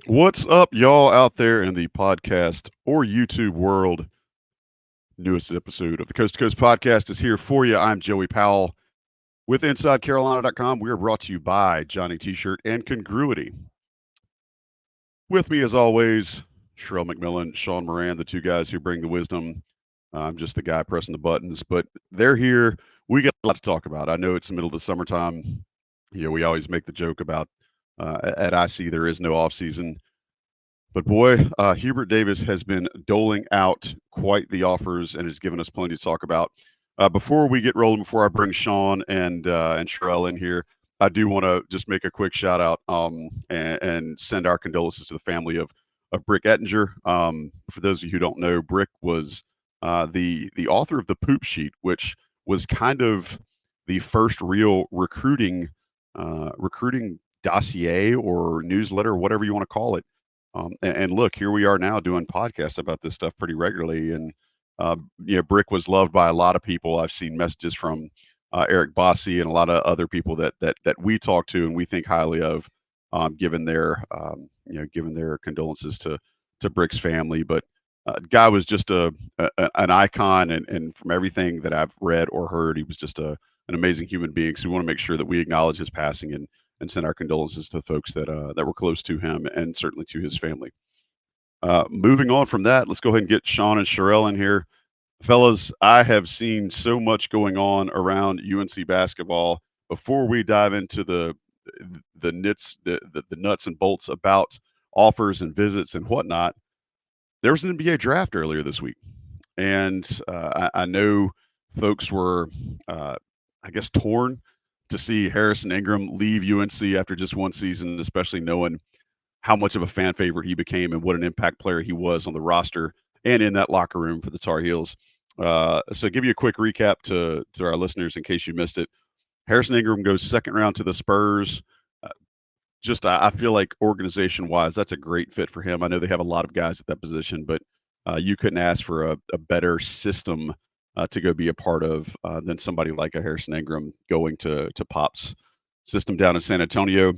What's up, y'all out there in the podcast or YouTube world? Newest episode of the Coast to Coast podcast is here for you. I'm Joey Powell with InsideCarolina.com. We are brought to you by Johnny T-Shirt and Congruity. With me, as always, Sherrell McMillan, Sean Moran, the two guys who bring the wisdom. I'm just the guy pressing the buttons, but they're here. We got a lot to talk about. I know it's the middle of the summertime. We always make the joke about at IC there is no off season. But boy, Hubert Davis has been doling out quite the offers and has given us plenty to talk about. Before we get rolling, before I bring Sean and Sherelle in here, I do want to just make a quick shout out and send our condolences to the family of Brick Ettinger. For those of you who don't know, Brick was the author of the Poop Sheet, which was kind of the first real recruiting dossier or newsletter, whatever you want to call it. And look, here we are now doing podcasts about this stuff pretty regularly. And Brick was loved by a lot of people. I've seen messages from Eric Bossi and a lot of other people that we talk to and we think highly of, given their condolences to Brick's family. But guy was just an icon, and from everything that I've read or heard, he was just an amazing human being. So we want to make sure that we acknowledge his passing and send our condolences to the folks that were close to him and certainly to his family. Moving on from that, let's go ahead and get Sean and Sherelle in here. Fellas, I have seen so much going on around UNC basketball. Before we dive into the nuts and bolts about offers and visits and whatnot, there was an NBA draft earlier this week, and I know folks were, I guess, torn to see Harrison Ingram leave UNC after just one season, especially knowing how much of a fan favorite he became and what an impact player he was on the roster and in that locker room for the Tar Heels. So, give you a quick recap to our listeners in case you missed it. Harrison Ingram goes second round to the Spurs. Uh, I feel like organization wise, that's a great fit for him. I know they have a lot of guys at that position, but you couldn't ask for a better system to go be a part of than somebody like a Harrison Ingram going to Pop's system down in San Antonio.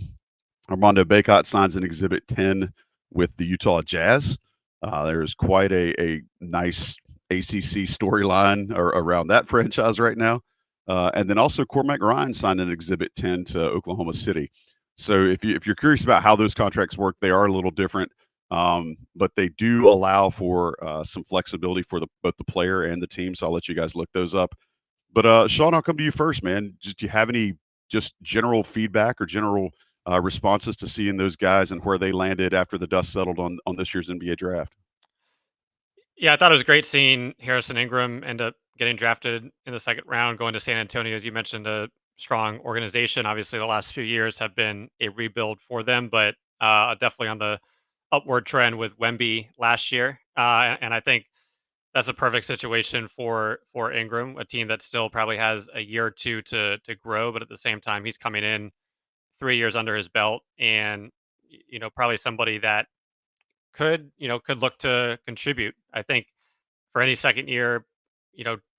Armando Bacot signs an Exhibit 10 with the Utah Jazz. There's quite a nice ACC storyline around that franchise right now. And then also Cormac Ryan signed an Exhibit 10 to Oklahoma City. So if you're curious about how those contracts work, they are a little different, but they do allow for some flexibility for both the player and the team. So I'll let you guys look those up. But Sean, I'll come to you first, man. Just do you have any just general feedback or general responses to seeing those guys and where they landed after the dust settled on this year's NBA draft? Yeah, I thought it was great seeing Harrison Ingram end up getting drafted in the second round, going to San Antonio. As you mentioned, a strong organization. Obviously, the last few years have been a rebuild for them, but definitely on the upward trend with Wemby last year. And I think that's a perfect situation for Ingram, a team that still probably has a year or two to grow, but at the same time, he's coming in 3 years under his belt, and probably somebody that could look to contribute. I think for any second year,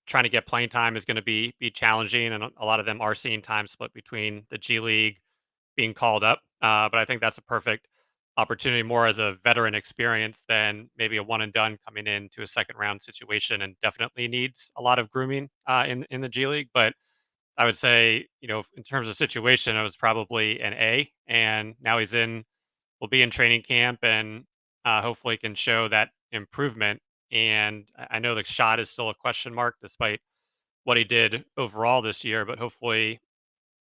trying to get playing time is going to be challenging, and a lot of them are seeing time split between the G League being called up. But I think that's a perfect opportunity, more as a veteran experience than maybe a one and done coming into a second round situation, and definitely needs a lot of grooming in the G League. But I would say, in terms of situation, it was probably an A, and now he's in will be in training camp and hopefully can show that improvement. And I know the shot is still a question mark despite what he did overall this year, but hopefully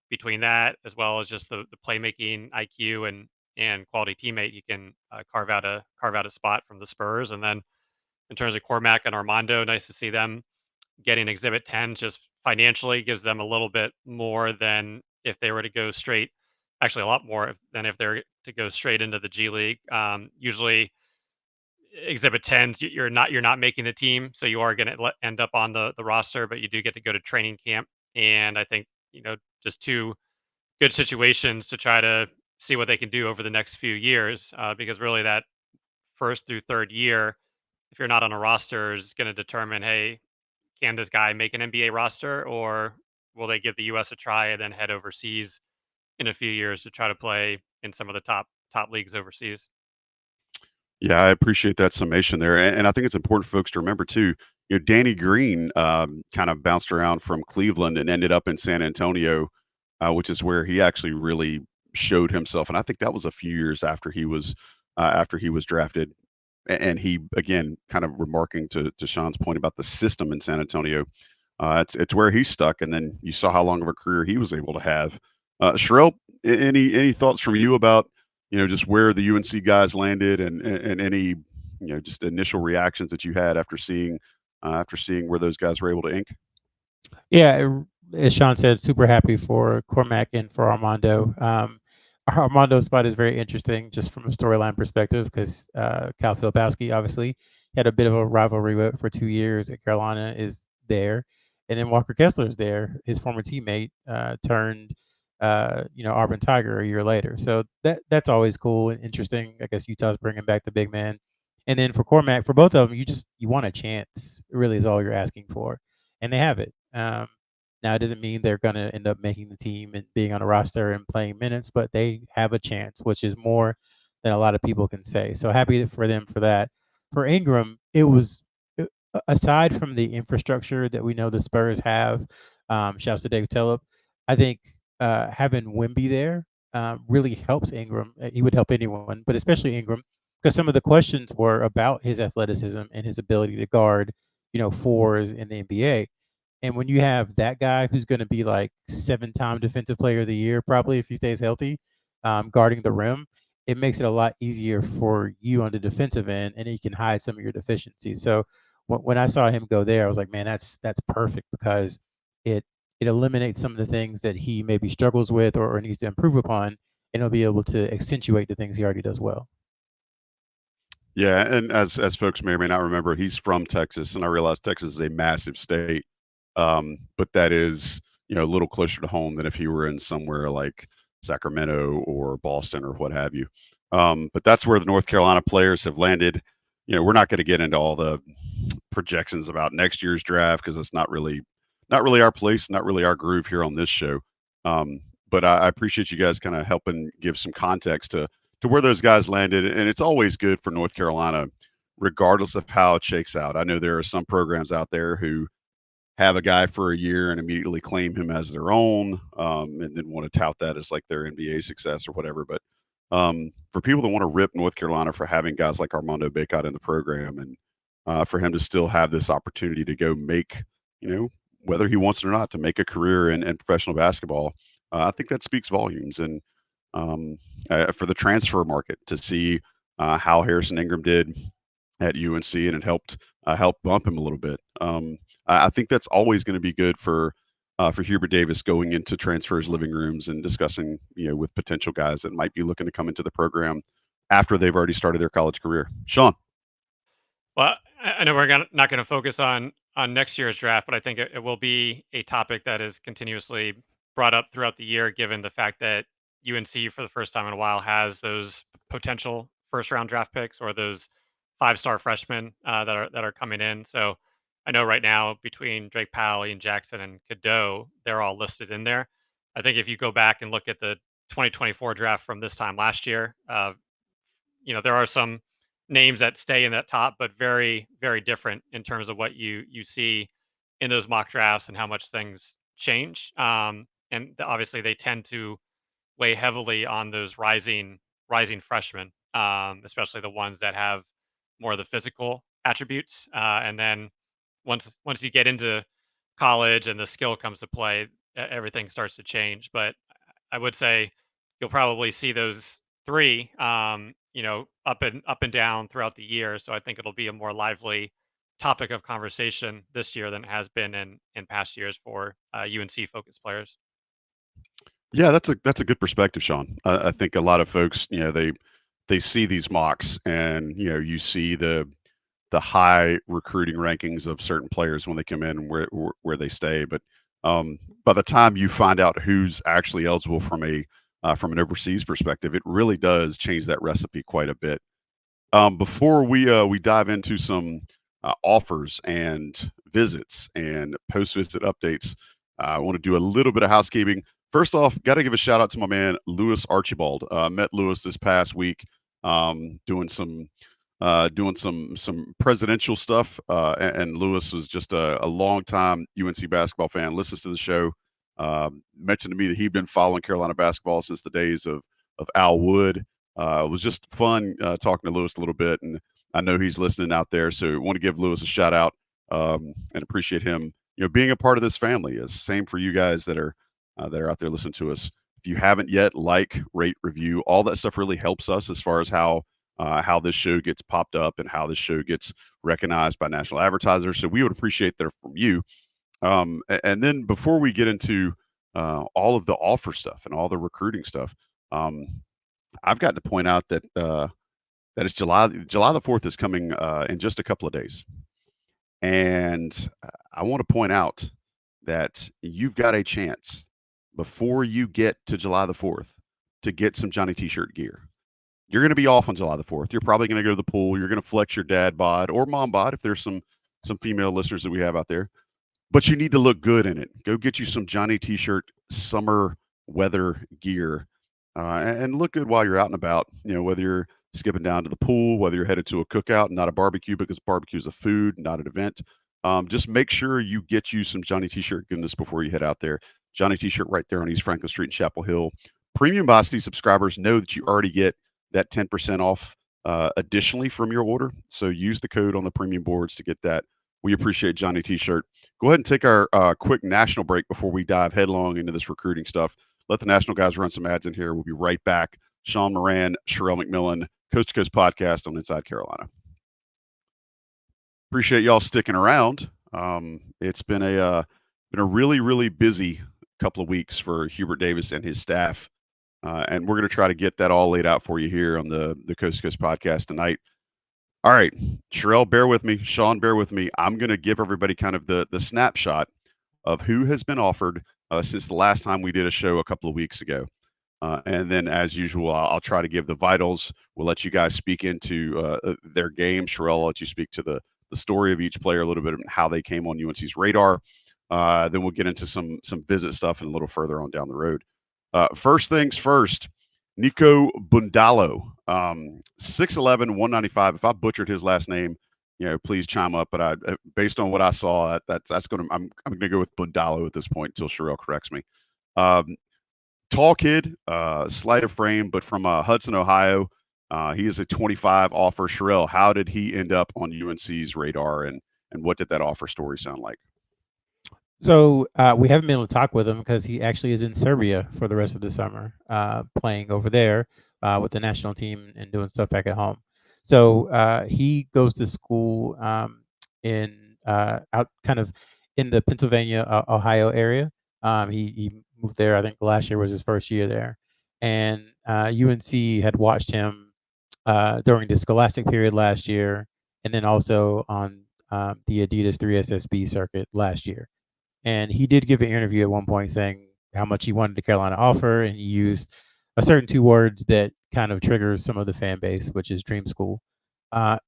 between that as well as just the playmaking IQ and quality teammate, he can carve out a spot from the Spurs. And then in terms of Cormac and Armando, nice to see them getting Exhibit 10. Just financially gives them a little bit more than if they were to go straight, actually a lot more than if they're to go straight into the G League. Usually Exhibit 10s, you're not making the team, so you are going to end up on the roster, but you do get to go to training camp. And I think just two good situations to try to see what they can do over the next few years, because really that first through third year, if you're not on a roster, is going to determine, hey, can this guy make an NBA roster, or will they give the US a try and then head overseas in a few years to try to play in some of the top leagues overseas? Yeah, I appreciate that summation there, and I think it's important for folks to remember too. Danny Green kind of bounced around from Cleveland and ended up in San Antonio, which is where he actually really showed himself. And I think that was a few years after he was drafted. And he again, kind of remarking to Sean's point about the system in San Antonio. It's where he's stuck, and then you saw how long of a career he was able to have. Sherrell, any thoughts from you about just where the UNC guys landed, and any just initial reactions that you had after seeing where those guys were able to ink? Yeah, as Sean said, super happy for Cormac and for Armando. Armando's spot is very interesting just from a storyline perspective because Cal Filipowski obviously had a bit of a rivalry for 2 years at Carolina, is there. And then Walker Kessler is there, his former teammate, turned Auburn Tiger a year later. So that's always cool and interesting. I guess Utah's bringing back the big man. And then for Cormac, for both of them, you want a chance. It really is all you're asking for, and they have it. Now, it doesn't mean they're going to end up making the team and being on a roster and playing minutes, but they have a chance, which is more than a lot of people can say. So happy for them for that. For Ingram, it was aside from the infrastructure that we know the Spurs have. Shouts to Dave Tellep. I think having Wimby there really helps Ingram. He would help anyone, but especially Ingram, because some of the questions were about his athleticism and his ability to guard, fours in the NBA. And when you have that guy who's going to be like 7-time defensive player of the year, probably if he stays healthy, guarding the rim, it makes it a lot easier for you on the defensive end, and you can hide some of your deficiencies. So when I saw him go there, I was like, man, that's perfect because it it eliminates some of the things that he maybe struggles with or needs to improve upon, and he'll be able to accentuate the things he already does well. Yeah, and as folks may or may not remember, he's from Texas, and I realize Texas is a massive state, but that is a little closer to home than if he were in somewhere like Sacramento or Boston or what have you. But that's where the North Carolina players have landed. We're not going to get into all the projections about next year's draft because it's not really our place, not really our groove here on this show. Um, but I appreciate you guys kind of helping give some context to where those guys landed, and it's always good for North Carolina, regardless of how it shakes out. I know there are some programs out there who have a guy for a year and immediately claim him as their own, and then want to tout that as like their NBA success or whatever. But for people that want to rip North Carolina for having guys like Armando Bacot in the program, and for him to still have this opportunity to go make, whether he wants it or not, to make a career in professional basketball, I think that speaks volumes. And um, for the transfer market to see how Harrison Ingram did at UNC, and it helped bump him a little bit. I think that's always going to be good for Hubert Davis going into transfers living rooms and discussing with potential guys that might be looking to come into the program after they've already started their college career. Sean. Well, I know not going to focus on next year's draft, but I think it will be a topic that is continuously brought up throughout the year, given the fact that UNC for the first time in a while has those potential first round draft picks or those 5-star freshmen that are coming in. So I know right now between Drake Powell, Ian Jackson, and Cadeau, they're all listed in there. I think if you go back and look at the 2024 draft from this time last year, there are some names that stay in that top, but very, very different in terms of what you see in those mock drafts and how much things change. And obviously, they tend to weigh heavily on those rising freshmen, especially the ones that have more of the physical attributes. And then once you get into college and the skill comes to play, everything starts to change. But I would say you'll probably see those three, up and down throughout the year. So I think it'll be a more lively topic of conversation this year than it has been in past years for UNC focused players. Yeah, that's a good perspective, Sean. I think a lot of folks, they see these mocks, and you see the high recruiting rankings of certain players when they come in and where they stay. But by the time you find out who's actually eligible from an overseas perspective, it really does change that recipe quite a bit. Before we dive into some offers and visits and post visit updates, I want to do a little bit of housekeeping. First off, got to give a shout out to my man Lewis Archibald. Met Lewis this past week, doing some doing some presidential stuff. And Lewis was just a long time UNC basketball fan. Listens to the show. Mentioned to me that he'd been following Carolina basketball since the days of Al Wood. It was just fun talking to Lewis a little bit, and I know he's listening out there. So I want to give Lewis a shout out and appreciate him, being a part of this family. Is same for you guys that are out there listening to us. If you haven't yet, like, rate, review, all that stuff really helps us as far as how this show gets popped up and how this show gets recognized by national advertisers. So we would appreciate that from you. And then before we get into all of the offer stuff and all the recruiting stuff, I've got to point out that that it's July the 4th is coming in just a couple of days. And I want to point out that you've got a chance before you get to July the 4th to get some Johnny T-shirt gear. You're going to be off on July the 4th. You're probably going to go to the pool. You're going to flex your dad bod or mom bod if there's some female listeners that we have out there. But you need to look good in it. Go get you some Johnny T-shirt summer weather gear and look good while you're out and about. Whether you're skipping down to the pool, whether you're headed to a cookout, not a barbecue, because barbecue is a food, not an event. Just make sure you get you some Johnny T-shirt goodness before you head out there. Johnny T-shirt right there on East Franklin Street in Chapel Hill. Premium Bossy subscribers know that you already get that 10% off additionally from your order. So use the code on the premium boards to get that. We appreciate Johnny T-shirt. Go ahead and take our quick national break before we dive headlong into this recruiting stuff. Let the national guys run some ads in here. We'll be right back. Sean Moran, Sherrell McMillan, Coast to Coast podcast on Inside Carolina. Appreciate y'all sticking around. It's been a really, really busy couple of weeks for Hubert Davis and his staff. And we're going to try to get that all laid out for you here on the Coast to Coast podcast tonight. All right, Sherrell, bear with me. Sean, bear with me. I'm going to give everybody kind of the snapshot of who has been offered since the last time we did a show a couple of weeks ago. And then, as usual, I'll try to give the vitals. We'll let you guys speak into their game. Sherrell, I'll let you speak to the story of each player a little bit and how they came on UNC's radar. Then we'll get into some visit stuff and a little further on down the road. First things first, Nico Bundalo, 6'11", 195. If I butchered his last name, please chime up. But based on what I saw, that's going to I'm going to go with Bundalo at this point until Sherrell corrects me. Tall kid, slight of frame, but from Hudson, Ohio. He is a 25 offer. Sherrell, how did he end up on UNC's radar, and what did that offer story sound like? So we haven't been able to talk with him because he actually is in Serbia for the rest of the summer, playing over there with the national team and doing stuff back at home. So he goes to school in out kind of in the Pennsylvania, Ohio area. He moved there. I think last year was his first year there, and UNC had watched him during the Scholastic period last year, and then also on the Adidas 3SSB circuit last year. And he did give an interview at one point saying how much he wanted the Carolina offer, and he used a certain two words that kind of triggers some of the fan base, which is dream school. And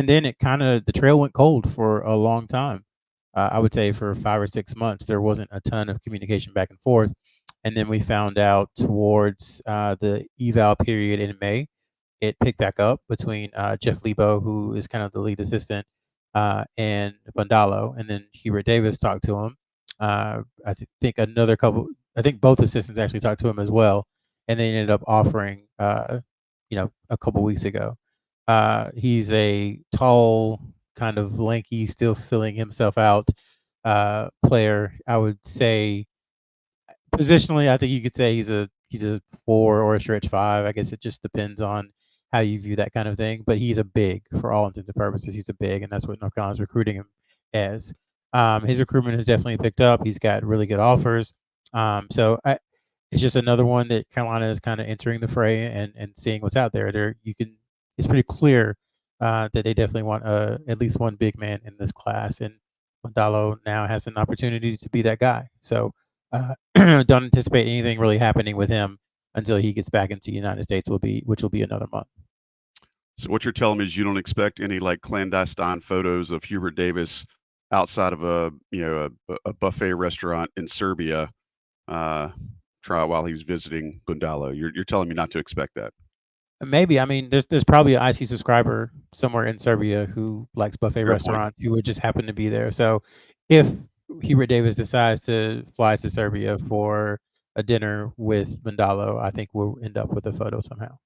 then the trail went cold for a long time. I would say for 5 or 6 months, there wasn't a ton of communication back and forth. And then we found out towards the eval period in May, it picked back up between Jeff Lebo, who is kind of the lead assistant, and Bundalo. And then Hubert Davis talked to him. I think both assistants actually talked to him as well, and they ended up offering, a couple weeks ago. He's a tall, kind of lanky, still filling himself out player. I would say positionally, I think you could say he's a 4 or a stretch 5. I guess it just depends on how you view that kind of thing. But he's a big, for all intents and purposes. He's a big, and that's what North Carolina's recruiting him as. His recruitment has definitely picked up. He's got really good offers. It's just another one that Carolina is kind of entering the fray and seeing what's out there. It's pretty clear that they definitely want at least one big man in this class, and Bundalo now has an opportunity to be that guy. So don't anticipate anything really happening with him until he gets back into the United States, which will be another month. So what you're telling me is you don't expect any like clandestine photos of Hubert Davis outside of a buffet restaurant in Serbia, while he's visiting Bundalo. You're telling me not to expect that. Maybe. I mean, there's probably an IC subscriber somewhere in Serbia who likes buffet Fair point. restaurants who would just happen to be there. So if Hubert Davis decides to fly to Serbia for a dinner with Mandalo, I think we'll end up with a photo somehow.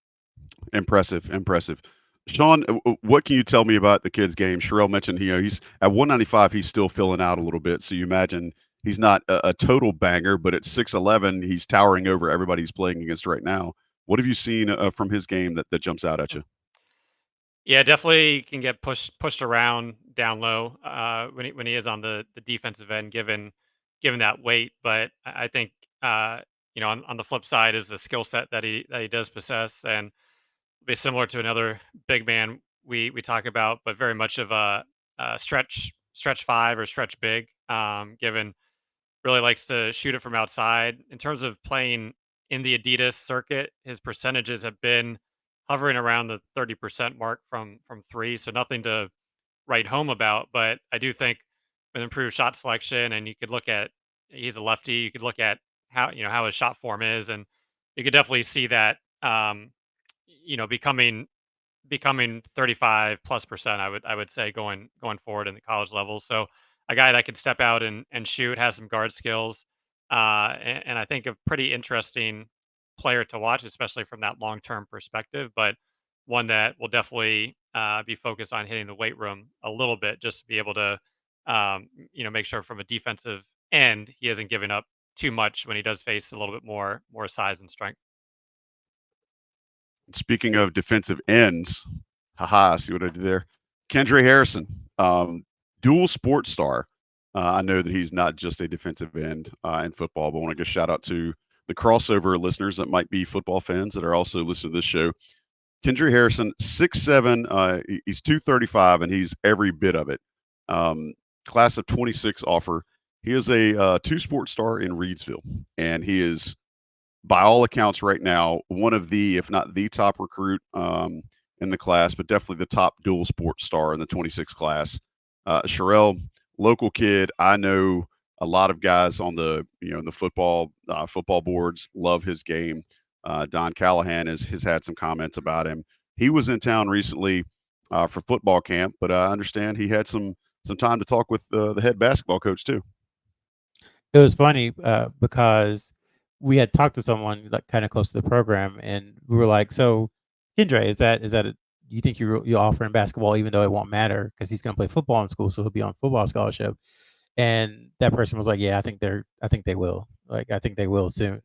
Impressive, impressive. Sean, what can you tell me about the kid's game? Sherrell mentioned he's at 195. He's still filling out a little bit, so you imagine he's not a total banger, but at 6'11", he's towering over everybody he's playing against right now. What have you seen from his game that jumps out at you? Yeah, definitely can get pushed around down low when he is on the defensive end, given that weight. But I think on the flip side is the skill set that he does possess, and be similar to another big man we talk about, but very much of a stretch five or stretch big. Given really likes to shoot it from outside. In terms of playing in the Adidas circuit, his percentages have been hovering around the 30% mark from three, so nothing to write home about. But I do think with improved shot selection, and you could look at he's a lefty, you could look at how his shot form is, and you could definitely see that becoming 35 plus percent. I would say going forward in the college level. So a guy that could step out and shoot, has some guard skills, and I think a pretty interesting player to watch, especially from that long term perspective. But one that will definitely be focused on hitting the weight room a little bit, just to be able to make sure from a defensive end he isn't giving up too much when he does face a little bit more size and strength. Speaking of defensive ends, haha, see what I did there? Kendra Harrison, dual sports star. I know that he's not just a defensive end in football, but I want to give a shout out to the crossover listeners that might be football fans that are also listening to this show. Kendra Harrison, 6'7", he's 235, and he's every bit of it. Class of 26 offer. He is a two-sport star in Reedsville, and he is, by all accounts right now, one of the, if not the top recruit in the class, but definitely the top dual sports star in the 26 class. Sherrell, local kid. I know a lot of guys on the football boards love his game. Don Callahan has had some comments about him. He was in town recently for football camp, but I understand he had some time to talk with the head basketball coach too. It was funny because we had talked to someone like kind of close to the program, and we were like, "So, Kendra, you think you offer him basketball even though it won't matter because he's going to play football in school, so he'll be on football scholarship?" And that person was like, "Yeah, I think they will. Like, I think they will soon."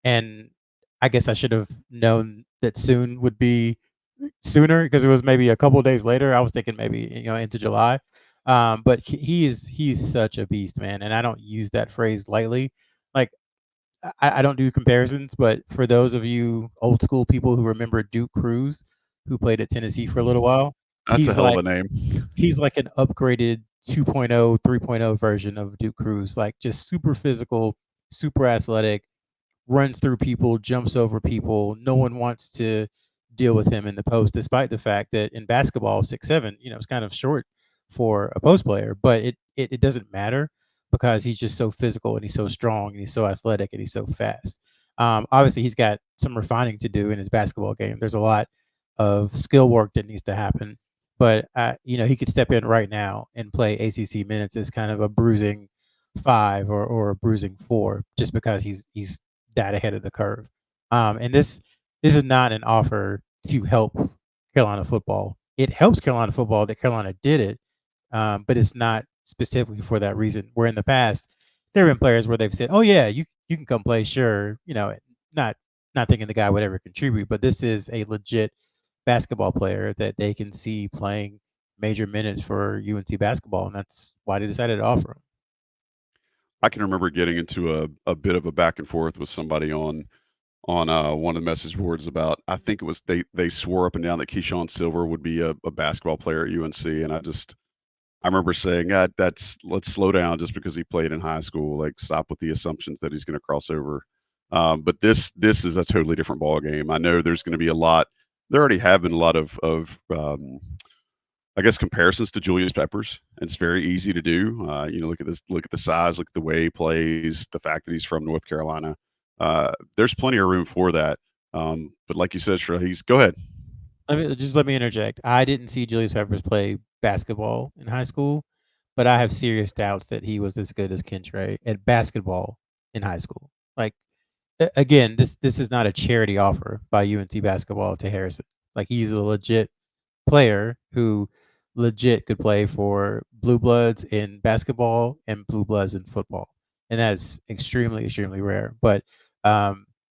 And I guess I should have known that soon would be sooner because it was maybe a couple of days later. I was thinking maybe into July. But he's such a beast, man, and I don't use that phrase lightly. Like I don't do comparisons, but for those of you old school people who remember Duke Cruz, who played at Tennessee for a little while, That's a he's hell of like a name. he's like an upgraded 2.0, 3.0 version of Duke Cruz, like just super physical, super athletic, runs through people, jumps over people. No one wants to deal with him in the post, despite the fact that in basketball, 6'7", it's kind of short for a post player, but it doesn't matter because he's just so physical and he's so strong and he's so athletic and he's so fast. Obviously, he's got some refining to do in his basketball game. There's a lot of skill work that needs to happen, but he could step in right now and play ACC minutes as kind of a bruising 5 or a bruising 4, just because he's that ahead of the curve. And this is not an offer to help Carolina football. It helps Carolina football that Carolina did it, but it's not specifically for that reason. Where in the past, there have been players where they've said, "Oh yeah, you can come play, sure." Not not thinking the guy would ever contribute, but this is a legit basketball player that they can see playing major minutes for UNC basketball, and that's why they decided to offer him. I can remember getting into a bit of a back and forth with somebody on one of the message boards about, I think it was they swore up and down that Keyshawn Silver would be a basketball player at UNC, and I remember saying, let's slow down just because he played in high school. Like, stop with the assumptions that he's going to cross over. But this is a totally different ball game. I know there's going to be a lot. There already have been a lot of I guess comparisons to Julius Peppers. It's very easy to do. Look at this, look at the size, look at the way he plays, the fact that he's from North Carolina. There's plenty of room for that. But like you said, Sherrell, go ahead. Let me interject. I didn't see Julius Peppers play basketball in high school, but I have serious doubts that he was as good as Kentrey at basketball in high school. Like, again, this is not a charity offer by UNC basketball to Harrison. Like, he's a legit player who legit could play for Blue Bloods in basketball and Blue Bloods in football, and that is extremely, extremely rare. But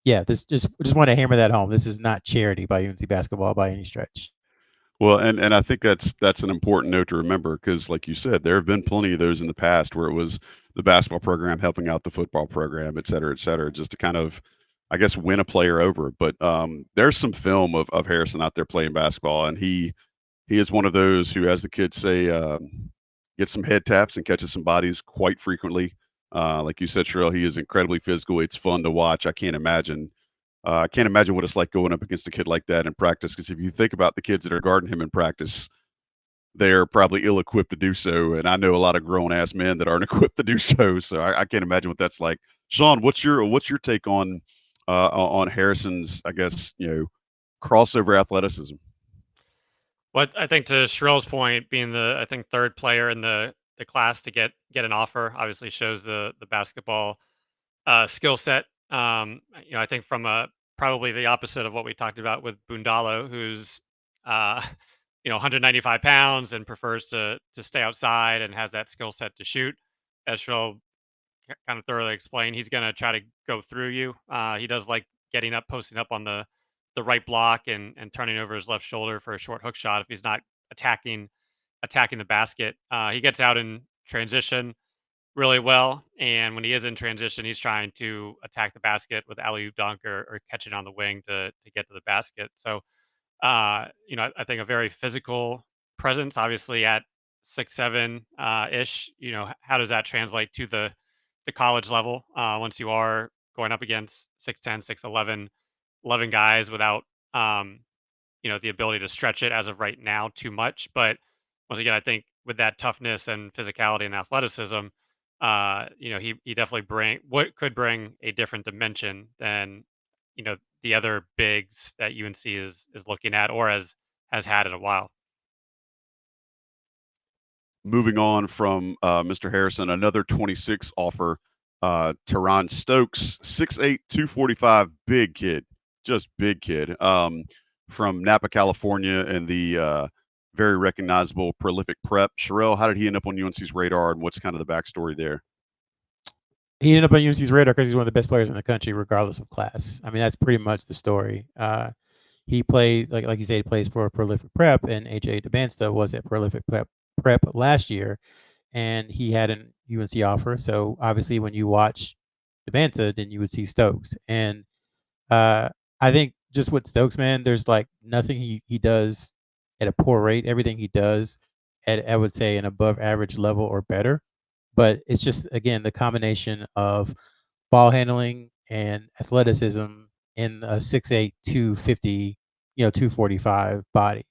yeah, this just want to hammer that home. This is not charity by UNC basketball by any stretch. Well, and I think that's an important note to remember because, like you said, there have been plenty of those in the past where it was the basketball program helping out the football program, et cetera, just to kind of, I guess, win a player over. But there's some film of Harrison out there playing basketball, and he is one of those who, as the kids say, gets some head taps and catches some bodies quite frequently. Like you said, Sherrell, he is incredibly physical. It's fun to watch. I can't imagine what it's like going up against a kid like that in practice. Because if you think about the kids that are guarding him in practice, they're probably ill-equipped to do so. And I know a lot of grown-ass men that aren't equipped to do so. So I can't imagine what that's like. Sean, what's your take on Harrison's, I guess, crossover athleticism? What I think, to Sherrell's point, being the, I think, third player in the class to get an offer, obviously shows the basketball skill set. I think from probably the opposite of what we talked about with Bundalo, who's uh, 195 pounds and prefers to stay outside and has that skill set to shoot. As Sherrell kind of thoroughly explained, he's going to try to go through you. He does like getting up, posting up on the right block, and turning over his left shoulder for a short hook shot if he's not attacking the basket. He gets out in transition really well, and when he is in transition, he's trying to attack the basket with alley oop dunk, or catch it on the wing to get to the basket. So, I think a very physical presence, obviously at 6'7" ish. How does that translate to the college level? Once you are going up against 6'10", 6'11", 11 guys without the ability to stretch it as of right now too much. But once again, I think with that toughness and physicality and athleticism, he definitely could bring a different dimension than the other bigs that UNC is looking at, or has had in a while. Moving on from Mr. Harrison, another 26 offer. Teron Stokes, 6'8", 245, big kid, just big kid. From Napa, California, and the very recognizable prolific prep. Sherrell, how did he end up on UNC's radar, and what's kind of the backstory there? He ended up on UNC's radar because he's one of the best players in the country, regardless of class. I mean, that's pretty much the story. He played, like you said, he plays for Prolific Prep, and AJ DeBansta was at Prolific Prep last year, and he had an UNC offer. So obviously, when you watch DeBansta, then you would see Stokes. And I think just with Stokes, man, there's like nothing he does at a poor rate. Everything he does at, I would say, an above average level or better. But it's just, again, the combination of ball handling and athleticism in a 6'8", 250, 245 body.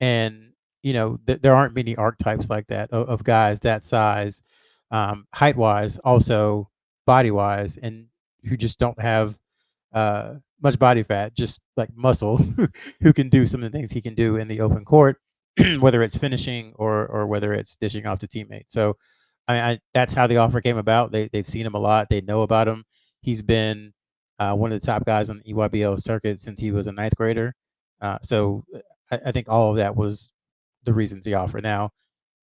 And, there aren't many archetypes like that of guys that size, height wise, also body wise, and who just don't have much body fat, just like muscle, who can do some of the things he can do in the open court, whether it's finishing or whether it's dishing off to teammates. So that's how the offer came about. They've seen him a lot. They know about him. He's been one of the top guys on the EYBL circuit since he was a ninth grader. So I think all of that was the reasons the offer. Now,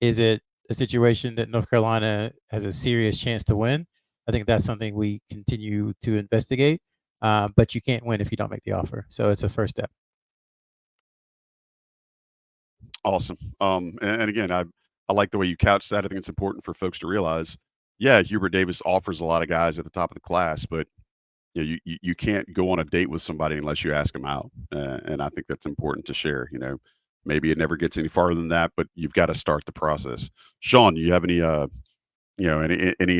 is it a situation that North Carolina has a serious chance to win? I think that's something we continue to investigate. But you can't win if you don't make the offer. So it's a first step. Awesome. And again, I like the way you couched that. I think it's important for folks to realize, yeah, Hubert Davis offers a lot of guys at the top of the class, but you can't go on a date with somebody unless you ask them out. And I think that's important to share. Maybe it never gets any farther than that, but you've got to start the process. Sean, do you have any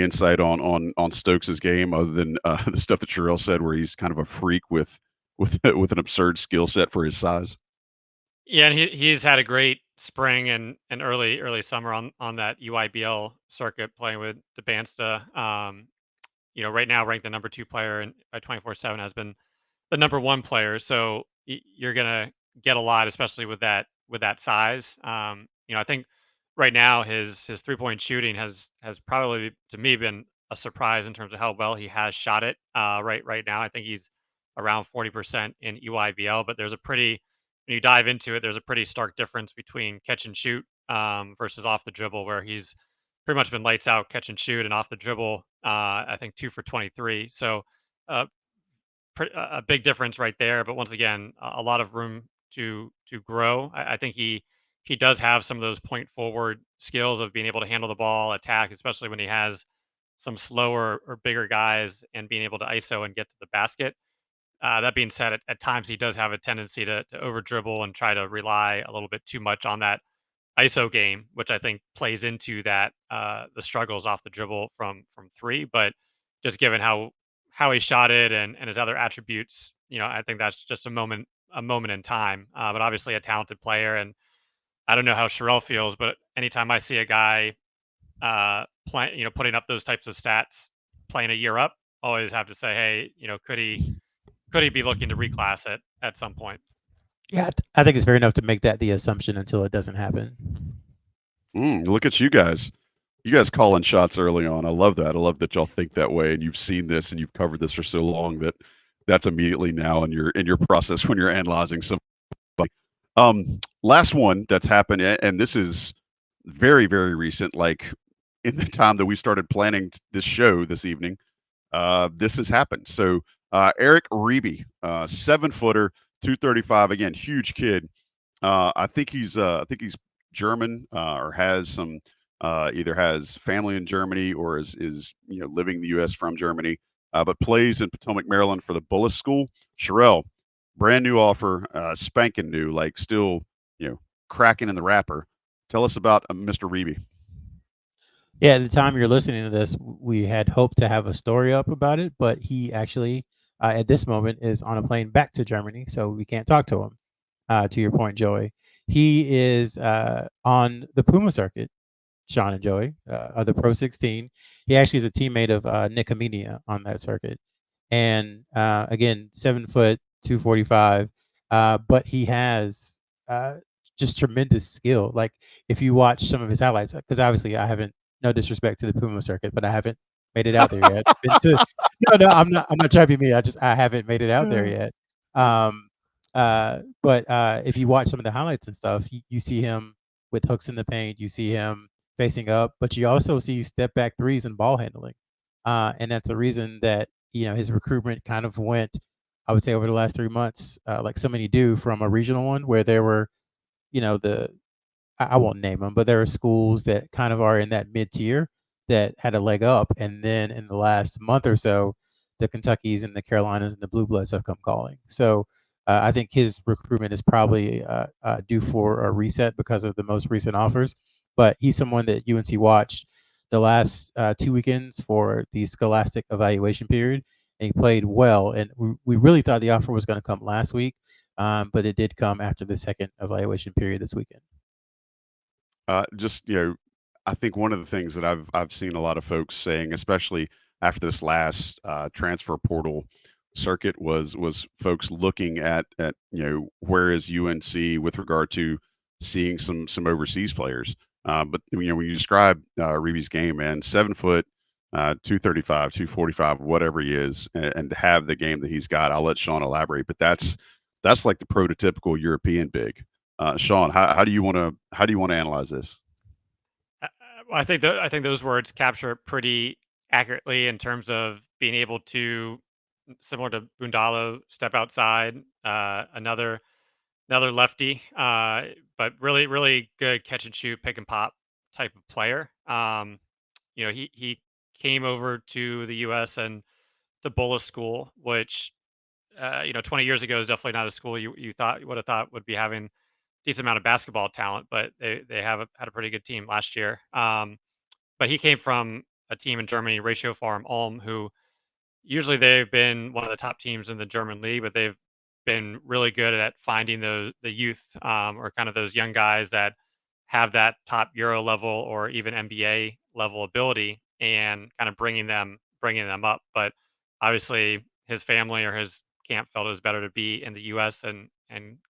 insight on Stokes's game other than the stuff that Sherrell said, where he's kind of a freak with an absurd skill set for his size? Yeah, and he's had a great spring and early summer on that UIBL circuit, playing with DeBansta. Right now ranked the number 2 player by 24/7, has been the number one player. So you're gonna get a lot, especially with that size. I think right now his 3-point shooting has probably to me been a surprise in terms of how well he has shot it. Right now, I think he's around 40% in EYBL, but there's a pretty when you dive into it, there's a pretty stark difference between catch and shoot versus off the dribble, where he's pretty much been lights out catch and shoot, and off the dribble, I think 2 for 23. So uh, a big difference right there. But once again, a lot of room to grow. I think he does have some of those point forward skills of being able to handle the ball, attack, especially when he has some slower or bigger guys and being able to ISO and get to the basket. That being said, at times he does have a tendency to over dribble and try to rely a little bit too much on that ISO game, which I think plays into that the struggles off the dribble from three. But just given how he shot it and his other attributes, I think that's just a moment in time. But obviously a talented player, and I don't know how Sherrell feels, but anytime I see a guy putting up those types of stats, playing a year up, always have to say, hey, could he be looking to reclass it at some point? Yeah, I think it's fair enough to make that the assumption until it doesn't happen. Look at you guys. You guys calling shots early on. I love that. I love that y'all think that way, and you've seen this and you've covered this for so long that that's immediately now in your process when you're analyzing somebody. Last one that's happened, and this is very, very recent, like in the time that we started planning this show this evening. This has happened. So Eric Reeby, 7-footer, 235. Again, huge kid. I think he's German or has some either has family in Germany or is living in the U.S. from Germany, but plays in Potomac, Maryland for the Bullis School. Sherrell, brand new offer, spanking new, like still cracking in the wrapper. Tell us about Mr. Reeby. Yeah, at the time you're listening to this, we had hoped to have a story up about it, but he actually, at this moment, is on a plane back to Germany, so we can't talk to him. To your point, Joey, he is on the Puma circuit, Sean and Joey, of the Pro 16. He actually is a teammate of Nick Amenia on that circuit. And again, 7 foot, 245. But he has just tremendous skill. Like if you watch some of his highlights, because obviously I haven't, no disrespect to the Puma circuit, but I haven't made it out there yet. No, I'm not trying to be me. I haven't made it out there yet. Um, but if you watch some of the highlights and stuff, you see him with hooks in the paint. You see him facing up, but you also see step back threes and ball handling. And that's the reason that his recruitment kind of went, I would say, over the last 3 months, like so many do, from a regional one where there were, the I won't name them, but there are schools that kind of are in that mid tier that had a leg up, and then in the last month or so, the Kentuckys and the Carolinas and the Blue Bloods have come calling. So I think his recruitment is probably due for a reset because of the most recent offers. But he's someone that UNC watched the last 2 weekends for the scholastic evaluation period, and he played well. And we really thought the offer was going to come last week, but it did come after the second evaluation period this weekend. Just I think one of the things that I've seen a lot of folks saying, especially after this last transfer portal circuit, was folks looking at where is UNC with regard to seeing some overseas players. But when you describe Reeby's game, man, 7 foot, 235, 245, whatever he is, and to have the game that he's got, I'll let Sean elaborate. But that's like the prototypical European big. Sean, how do you want to analyze this? I think those words capture it pretty accurately in terms of being able to, similar to Bundalo, step outside, another lefty, but really really good catch and shoot, pick and pop type of player. He came over to the U.S. and the Bullis School, which 20 years ago is definitely not a school you would have thought would be having decent amount of basketball talent, but they had a pretty good team last year. But he came from a team in Germany, Ratio Farm Ulm, who usually they've been one of the top teams in the German league, but they've been really good at finding the youth or kind of those young guys that have that top Euro level or even NBA level ability and kind of bringing them up. But obviously his family or his camp felt it was better to be in the U.S. and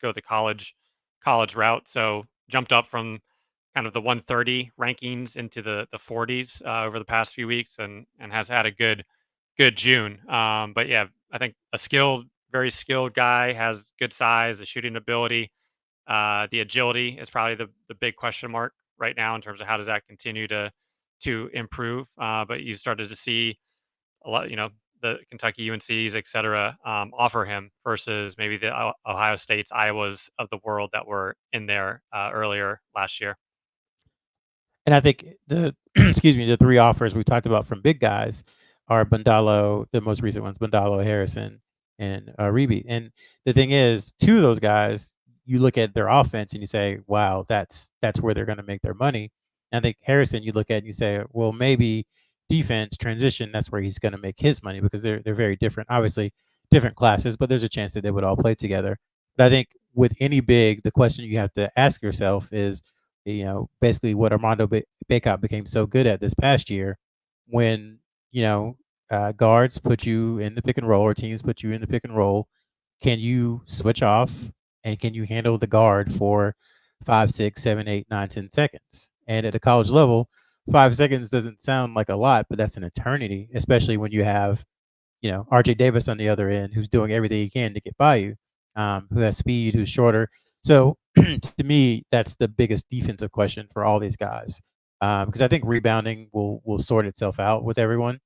go the college route. So jumped up from kind of the 130 rankings into the 40s over the past few weeks, and has had a good June. But yeah, I think very skilled guy, has good size, the shooting ability, the agility is probably the big question mark right now in terms of how does that continue to improve. But you started to see a lot, the Kentucky UNCs, et cetera, offer him versus maybe the Ohio States, Iowas of the world that were in there earlier last year. And I think the excuse me, the 3 offers we talked about from big guys are Bundalo, the most recent ones, Bundalo, Harrison, and Reeby. And the thing is, 2 of those guys, you look at their offense and you say, "Wow, that's where they're going to make their money." And I think Harrison, you look at and you say, "Well, maybe defense transition, that's where he's going to make his money," because they're very different, obviously different classes, but there's a chance that they would all play together. But I think with any big, the question you have to ask yourself is, basically what Armando Bacot became so good at this past year, when, guards put you in the pick and roll or teams put you in the pick and roll, can you switch off and can you handle the guard for 5, 6, 7, 8, 9, 10 seconds? And at a college level, 5 seconds doesn't sound like a lot, but that's an eternity, especially when you have RJ Davis on the other end, who's doing everything he can to get by you, who has speed, who's shorter. So to me, that's the biggest defensive question for all these guys, because I think rebounding will sort itself out with everyone,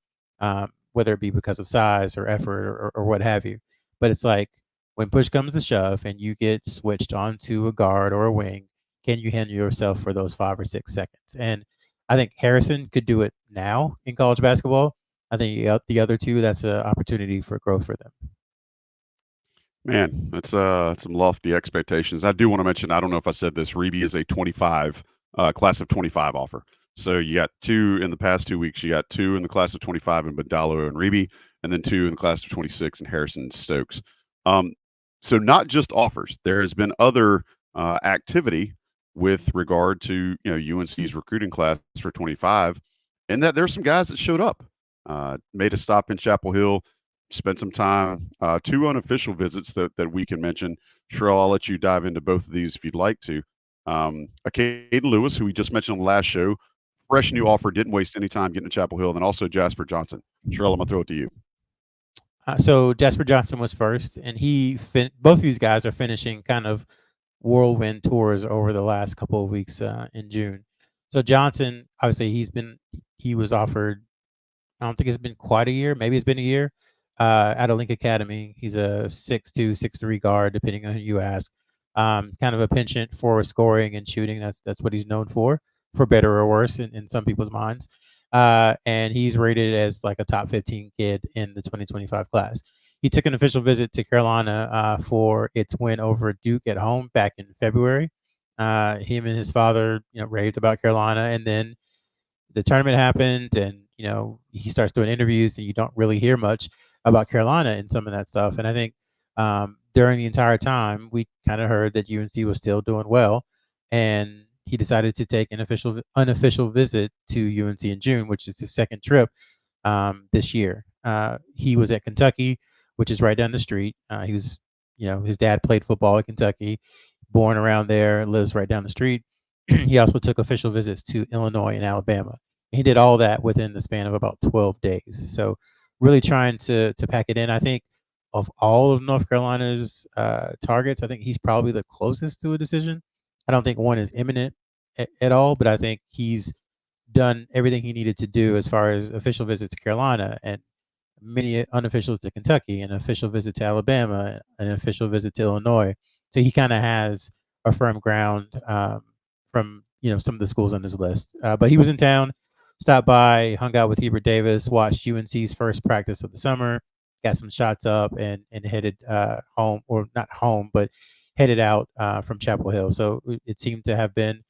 whether it be because of size or effort or what have you. But it's like when push comes to shove and you get switched onto a guard or a wing, can you handle yourself for those 5 or 6 seconds? And I think Harrison could do it now in college basketball. I think the other 2, that's an opportunity for growth for them. Man, that's some lofty expectations. I do want to mention, I don't know if I said this, Reeby is a 25 class of 25 offer. So you got 2 in the past 2 weeks. You got 2 in the class of 25 in Badalo and Reeby, and then 2 in the class of 26 in Harrison and Stokes. So not just offers. There has been other activity with regard to UNC's recruiting class for 25, and that there's some guys that showed up, made a stop in Chapel Hill, spent some time, 2 unofficial visits that we can mention. Sherrell, I'll let you dive into both of these if you'd like to. Caden Lewis, who we just mentioned on the last show, fresh new offer, didn't waste any time getting to Chapel Hill, and then also Jasper Johnson. Sherrell, I'm going to throw it to you. So Jasper Johnson was first, and both of these guys are finishing kind of whirlwind tours over the last couple of weeks in June. So Johnson, obviously, he was offered, I don't think it's been quite a year. Maybe it's been a year. At a Link Academy, he's a 6'2", 6'3" guard, depending on who you ask. Kind of a penchant for scoring and shooting. That's what he's known for better or worse in some people's minds. And he's rated as like a top 15 kid in the 2025 class. He took an official visit to Carolina for its win over Duke at home back in February. Him and his father, raved about Carolina, and then the tournament happened, and he starts doing interviews, and you don't really hear much about Carolina and some of that stuff. And I think during the entire time, we kind of heard that UNC was still doing well, and he decided to take an unofficial visit to UNC in June, which is his second trip this year. He was at Kentucky, which is right down the street. He was, his dad played football at Kentucky, born around there, lives right down the street. He also took official visits to Illinois and Alabama. He did all that within the span of about 12 days. So really trying to pack it in. I think of all of North Carolina's targets, I think he's probably the closest to a decision. I don't think one is imminent at all, but I think he's done everything he needed to do as far as official visits to Carolina and many unofficials to Kentucky, an official visit to Alabama, an official visit to Illinois. So he kind of has a firm ground from some of the schools on his list. But he was in town, stopped by, hung out with Hubert Davis, watched UNC's first practice of the summer, got some shots up, and headed home, or not home, but headed out from Chapel Hill. So it seemed to have been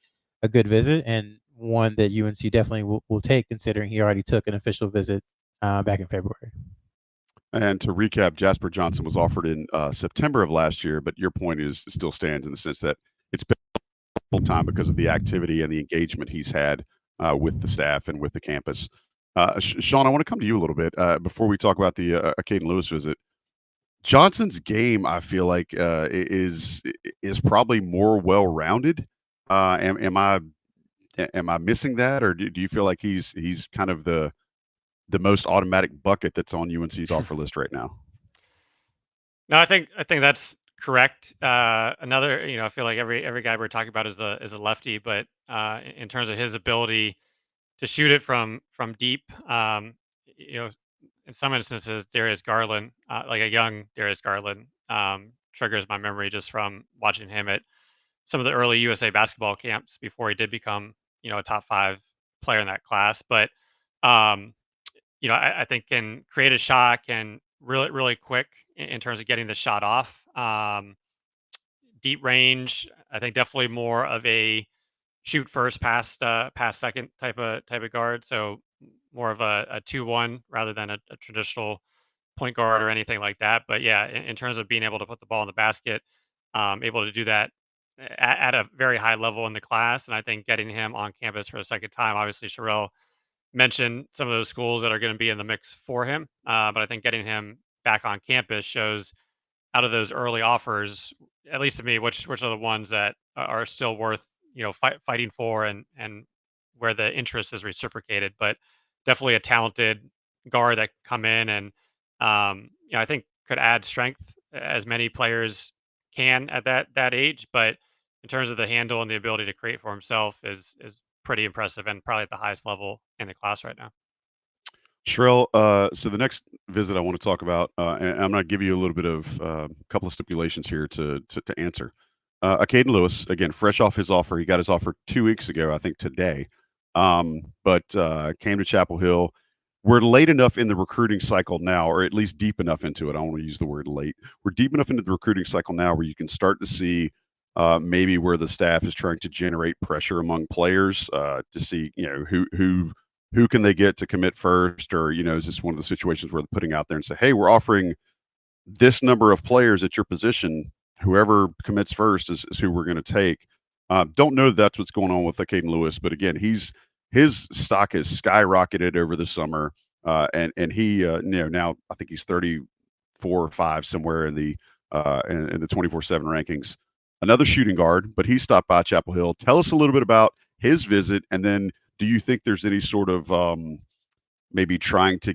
a good visit, and one that UNC definitely will take, considering he already took an official visit back in February. And to recap, Jasper Johnson was offered in September of last year, but your point still stands in the sense that it's been a full time because of the activity and the engagement he's had with the staff and with the campus. Sean, I want to come to you a little bit before we talk about the Caden Lewis visit. Johnson's game, I feel like, is probably more well-rounded. Am I missing that, or do you feel like he's kind of the most automatic bucket that's on UNC's offer list right now? No, I think that's correct. Another, I feel like every guy we're talking about is a lefty, but in terms of his ability to shoot it from deep, you know, in some instances, Darius Garland, like a young Darius Garland, triggers my memory just from watching him at some of the early USA basketball camps before he did become, a top 5 player in that class. But um, I think can create a shot, can really quick in terms of getting the shot off. Deep range, I think definitely more of a shoot first, pass second type of guard. So more of a 2-1 rather than a traditional point guard or anything like that. But yeah, in terms of being able to put the ball in the basket, able to do that at a very high level in the class, and I think getting him on campus for a second time, obviously Sherrell mentioned some of those schools that are going to be in the mix for him. But I think getting him back on campus shows out of those early offers, at least to me, which are the ones that are still worth fighting for, and where the interest is reciprocated. But definitely a talented guard that can come in and I think could add strength as many players can at that age. But in terms of the handle and the ability to create for himself is pretty impressive and probably at the highest level in the class right now. Sherrill, so the next visit I want to talk about, and I'm going to give you a little bit of a couple of stipulations here to answer. Caden Lewis, again, fresh off his offer. He got his offer 2 weeks ago, I think today, but came to Chapel Hill. We're late enough in the recruiting cycle now, or at least deep enough into it. I don't want to use the word late. We're deep enough into the recruiting cycle now where you can start to see maybe where the staff is trying to generate pressure among players to see, who can they get to commit first, or is this one of the situations where they're putting out there and say, hey, we're offering this number of players at your position, whoever commits first is who we're going to take. Don't know that that's what's going on with Caden Lewis, but again, his stock has skyrocketed over the summer, and he now I think he's 34 or 5 somewhere in the 24/7 rankings. Another shooting guard, but he stopped by Chapel Hill. Tell us a little bit about his visit, and then do you think there's any sort of maybe trying to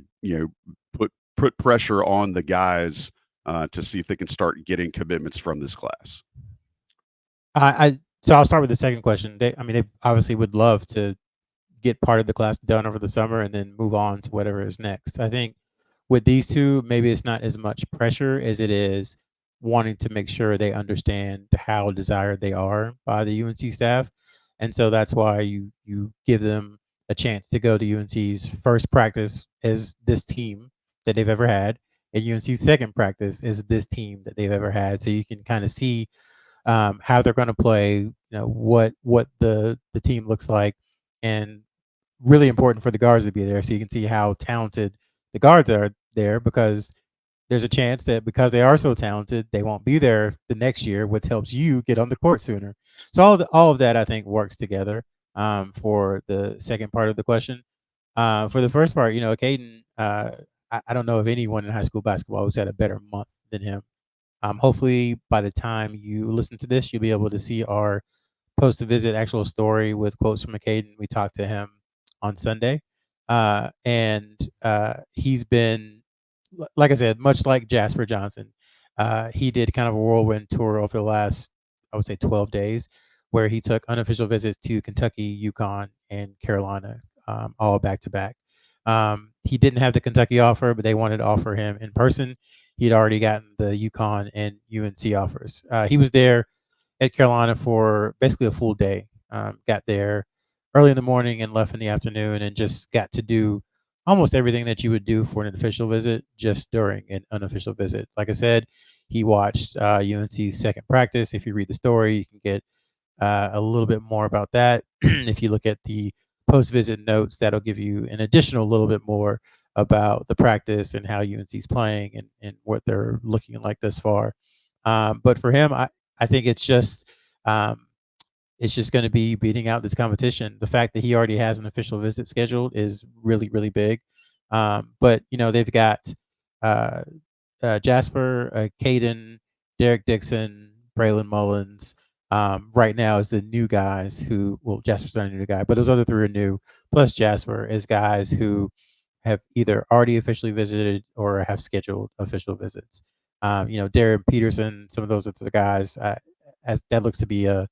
put pressure on the guys to see if they can start getting commitments from this class? So I'll start with the second question. They obviously would love to get part of the class done over the summer and then move on to whatever is next. I think with these two, maybe it's not as much pressure as it is wanting to make sure they understand how desired they are by the UNC staff. And so that's why you give them a chance to go to UNC's first practice as this team that they've ever had, and UNC's second practice is this team that they've ever had. So you can kind of see how they're going to play, what the team looks like, and really important for the guards to be there so you can see how talented the guards are there, because there's a chance that because they are so talented, they won't be there the next year, which helps you get on the court sooner. So all of that I think works together for the second part of the question. For the first part, Caden, I don't know of anyone in high school basketball who's had a better month than him. Hopefully, by the time you listen to this, you'll be able to see our post a visit actual story with quotes from Caden. We talked to him on Sunday, and he's been, like I said, much like Jasper Johnson. He did kind of a whirlwind tour over the last, I would say, 12 days, where he took unofficial visits to Kentucky, UConn, and Carolina, all back to back. He didn't have the Kentucky offer, but they wanted to offer him in person. He'd already gotten the UConn and UNC offers. He was there at Carolina for basically a full day. Got there early in the morning and left in the afternoon, and just got to do almost everything that you would do for an official visit just during an unofficial visit. Like I said, he watched UNC's second practice. If you read the story, you can get a little bit more about that. If you look at the post visit notes, that'll give you an additional little bit more about the practice and how UNC's playing, and what they're looking like thus far. But for him, I think um, it's just going to be beating out this competition. The fact that he already has an official visit scheduled is really, really big. But they've got uh, Jasper, Caden, Derek Dixon, Braylon Mullins. Right now is the new guys who, well, Jasper's not a new guy, but those other three are new. Plus Jasper is guys who have either already officially visited or have scheduled official visits. Darren Peterson, some of those are the guys. As that looks to be a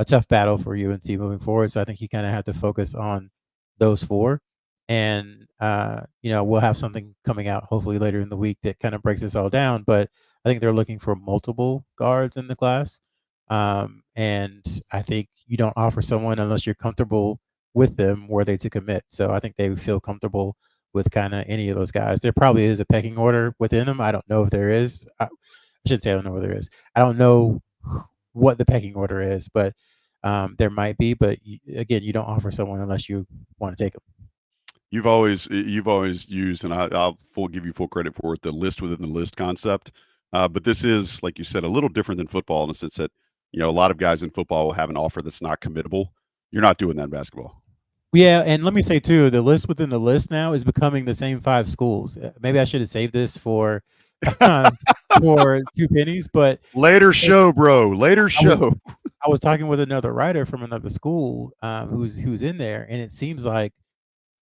tough battle for UNC moving forward. So I think you kind of have to focus on those four. And, we'll have something coming out hopefully later in the week that kind of breaks this all down. But I think they're looking for multiple guards in the class. And I think you don't offer someone unless you're comfortable with them worthy to commit. So I think they would feel comfortable with kind of any of those guys. There probably is a pecking order within them. I don't know if there is. I shouldn't say I don't know where there is. I don't know what the pecking order is, but there might be. But again, you don't offer someone unless you want to take them. You've always used, and I'll give you full credit for it, the list within the list concept. But this is, like you said, a little different than football in the sense that a lot of guys in football will have an offer that's not committable. You're not doing that in basketball. Yeah, and let me say too, the list within the list now is becoming the same 5 schools. Maybe I should have saved this for for 2 pennies, but Later show, bro. Later I was show. I was talking with another writer from another school, who's in there, and it seems like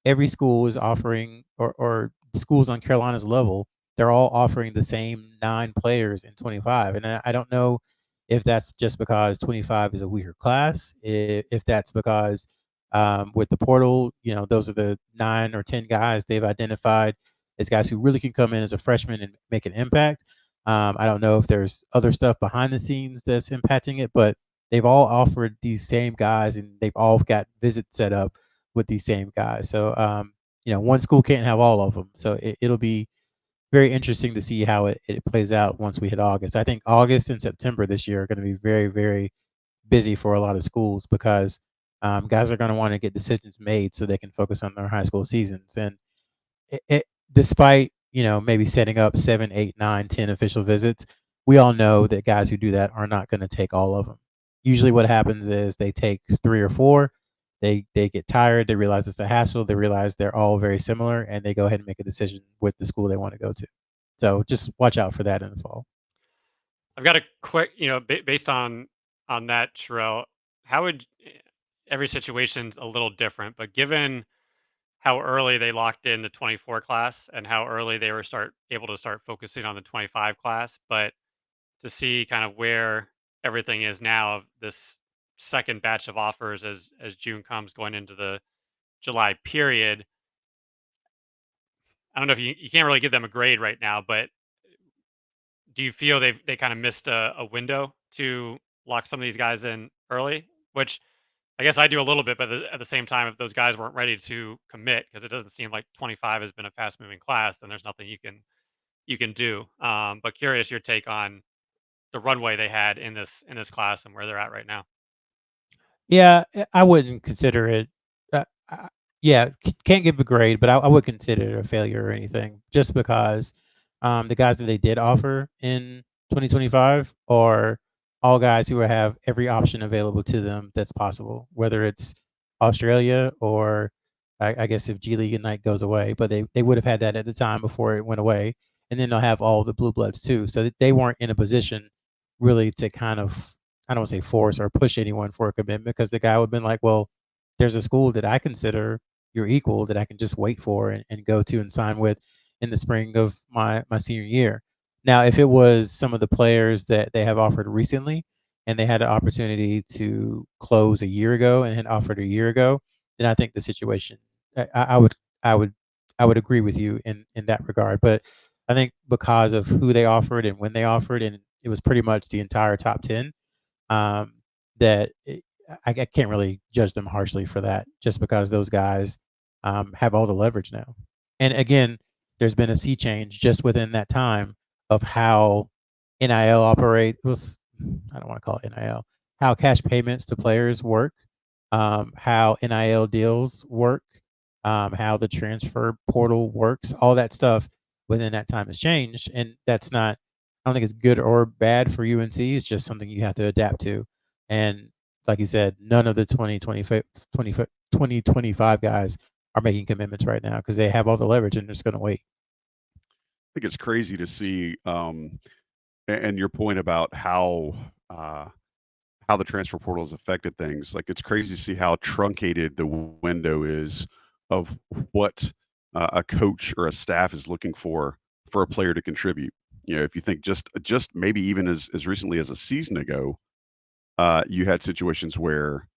every school is offering, or schools on Carolina's level, they're all offering the same 9 players in 25. And I don't know if that's just because 25 is a weaker class, if that's because with the portal, those are the 9 or 10 guys they've identified as guys who really can come in as a freshman and make an impact. I don't know if there's other stuff behind the scenes that's impacting it, but they've all offered these same guys and they've all got visits set up with these same guys. So, one school can't have all of them. So it'll be very interesting to see how it plays out once we hit August. I think August and September this year are going to be very, very busy for a lot of schools because guys are going to want to get decisions made so they can focus on their high school seasons. And despite, maybe setting up 7, 8, 9, 10 official visits, we all know that guys who do that are not going to take all of them. Usually what happens is they take 3 or 4, they get tired, they realize it's a hassle, they realize they're all very similar, and they go ahead and make a decision with the school they want to go to. So just watch out for that in the fall. I've got a quick, based on that, Sherrell, how would every situation's a little different, but given how early they locked in the 24 class and how early they were able to start focusing on the 25 class, but to see kind of where everything is now of this second batch of offers as June comes going into the July period. I don't know if you can't really give them a grade right now, but do you feel they kind of missed a window to lock some of these guys in early? Which I guess I do a little bit, but at the same time, if those guys weren't ready to commit, because it doesn't seem like 25 has been a fast moving class, then there's nothing you can do. But curious your take on the runway they had in this class and where they're at right now. Yeah, I wouldn't consider it. Yeah, can't give a grade, but I would consider it a failure or anything, just because the guys that they did offer in 2025 are all guys who have every option available to them that's possible, whether it's Australia or I guess if G League Ignite goes away, but they would have had that at the time before it went away, and then they'll have all the blue bloods too. So they weren't in a position really to kind of, I don't want to say force or push anyone for a commitment, because the guy would have been like, well, there's a school that I consider your equal that I can just wait for and go to and sign with in the spring of my senior year. Now, if it was some of the players that they have offered recently and they had an opportunity to close a year ago and had offered a year ago, then I think the situation, I would I would I would agree with you in that regard. But I think because of who they offered and when they offered, and it was pretty much the entire top 10, um, that I can't really judge them harshly for that, just because those guys have all the leverage now. And again, there's been a sea change just within that time of how NIL operate. I don't want to call it NIL. How cash payments to players work, how NIL deals work, how the transfer portal works. All that stuff within that time has changed, and that's not. I don't think it's good or bad for UNC. It's just something you have to adapt to. And like you said, none of the 2025 guys are making commitments right now because they have all the leverage and they're just going to wait. think it's crazy to see, and your point about how the transfer portal has affected things. Like, it's crazy to see how truncated the window is of what a coach or a staff is looking for a player to contribute. You know, if you think just maybe even as recently as a season ago, you had situations where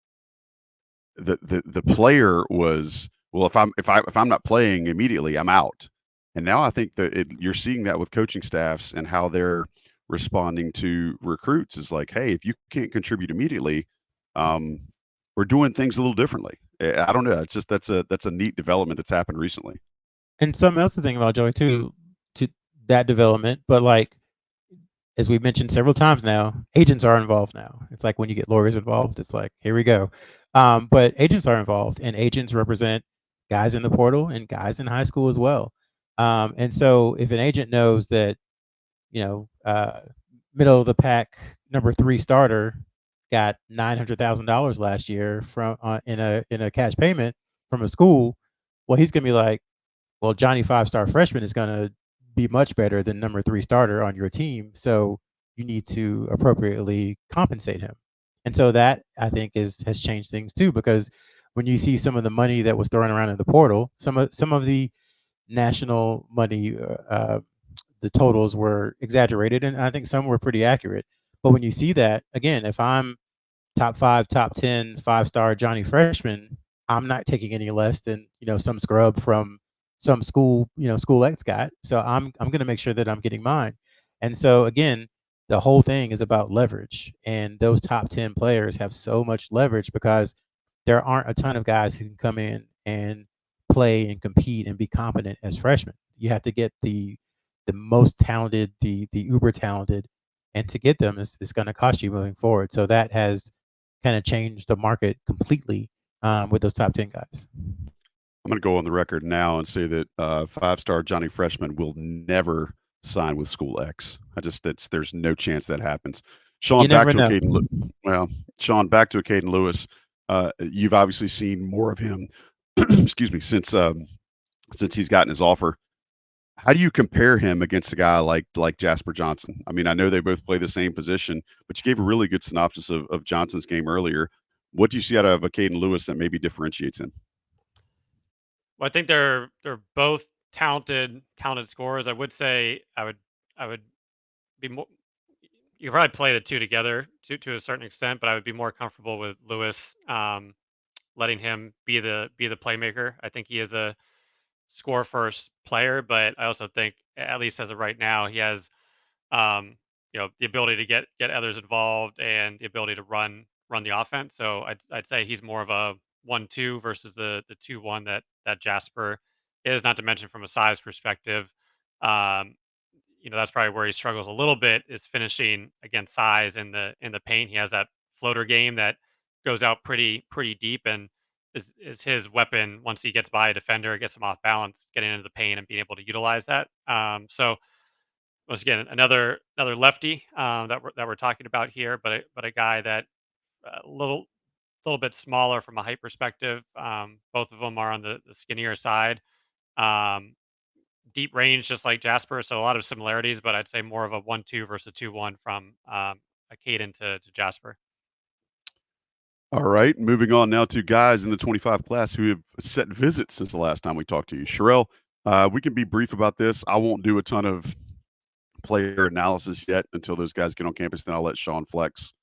the player was, well, if I'm not playing immediately, I'm out. And now I think that you're seeing that with coaching staffs and how they're responding to recruits is like, hey, if you can't contribute immediately, um, we're doing things a little differently. I don't know. It's just that's a neat development that's happened recently. And something else to think about, Joey, too, to that development, but like as we've mentioned several times now, agents are involved now. It's like when you get lawyers involved, it's like, here we go. But agents are involved, and agents represent guys in the portal and guys in high school as well. And so if an agent knows that, you know, middle of the pack number 3 starter got $900,000 last year from in a cash payment from a school, well, he's gonna be like, well, Johnny 5-star freshman is going to be much better than number 3 starter on your team. So you need to appropriately compensate him. And so that I think has changed things too, because when you see some of the money that was thrown around in the portal, some of the national money, the totals were exaggerated, and I think some were pretty accurate. But when you see that again, if I'm top 5, top 10, 5-star Johnny freshman, I'm not taking any less than, some scrub from some school, school X got. So I'm going to make sure that I'm getting mine. And so again, the whole thing is about leverage, and those top 10 players have so much leverage because there aren't a ton of guys who can come in and play and compete and be competent as freshmen. You have to get the most talented, the uber talented, and to get them is going to cost you moving forward. So that has kind of changed the market completely with those top 10 guys. I'm going to go on the record now and say that 5-star Johnny Freshman will never sign with School X. There's no chance that happens. You Sean, back never to know. Sean, back to Caden Lewis. You've obviously seen more of him, excuse me, since he's gotten his offer. How do you compare him against a guy like Jasper Johnson? I mean, I know they both play the same position, but you gave a really good synopsis of Johnson's game earlier. What do you see out of a Caden Lewis that maybe differentiates him? Well, I think they're both talented scorers. I would say I would be more. You could probably play the two together to a certain extent, but I would be more comfortable with Lewis, letting him be the playmaker. I think he is a score first player, but I also think, at least as of right now, he has the ability to get others involved and the ability to run the offense. So I'd say he's more of a 1-2 versus the 2-1 that Jasper is. Not to mention from a size perspective, um, that's probably where he struggles a little bit, is finishing against size in the paint. He has that floater game that goes out pretty deep, and is his weapon once he gets by a defender, gets him off balance, getting into the paint and being able to utilize that. So once again, another lefty that we're talking about here, but a guy that a little bit smaller from a height perspective. Both of them are on the skinnier side. Um, Deep range, just like Jasper, so a lot of similarities, but I'd say more of a 1-2 versus a 2-1 from a Caden to Jasper. All right, moving on now to guys in the 25 class who have set visits since the last time we talked to you. Sherrell, we can be brief about this. I won't do a ton of player analysis yet until those guys get on campus. Then I'll let Sean flex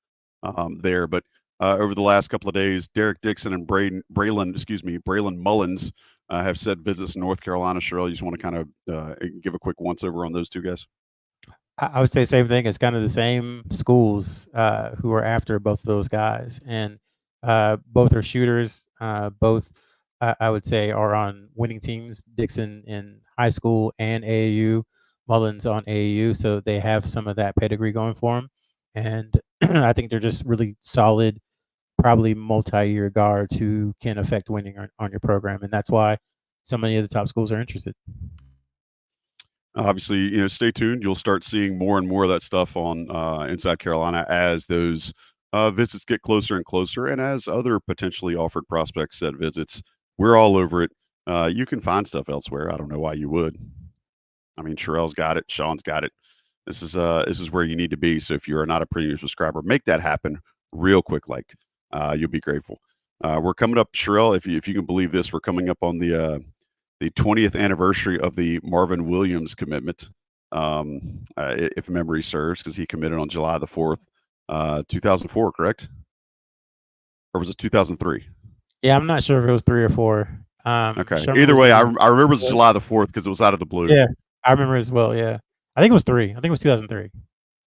there. But over the last couple of days, Derek Dixon and Braylon Mullins have set visits in North Carolina. Sherrell, you just want to kind of give a quick once over on those two guys? I would say same thing. It's kind of the same schools who are after both of those guys, and both are shooters. Both, I would say, are on winning teams. Dixon in high school and AAU, Mullins on AAU, so they have some of that pedigree going for them. And I think they're just really solid, probably multi-year guards who can affect winning on your program, and that's why so many of the top schools are interested. Obviously, stay tuned. You'll start seeing more and more of that stuff on Inside Carolina as those visits get closer and closer, and as other potentially offered prospects set visits. We're all over it. You can find stuff elsewhere. I don't know why you would. I mean, Sherrell's got it. Sean's got it. This is where you need to be. So if you are not a premium subscriber, make that happen real quick. You'll be grateful. We're coming up, Sherrell. If you can believe this, we're coming up on the 20th anniversary of the Marvin Williams commitment. If memory serves, because he committed on July the 4th, 2004, correct? Or was it 2003? Yeah, I'm not sure if it was 3 or 4. Okay. Sherman Either was way, I in remember it was what? July the 4th because it was out of the blue. Yeah, I remember as well, yeah. I think it was 3. I think it was 2003.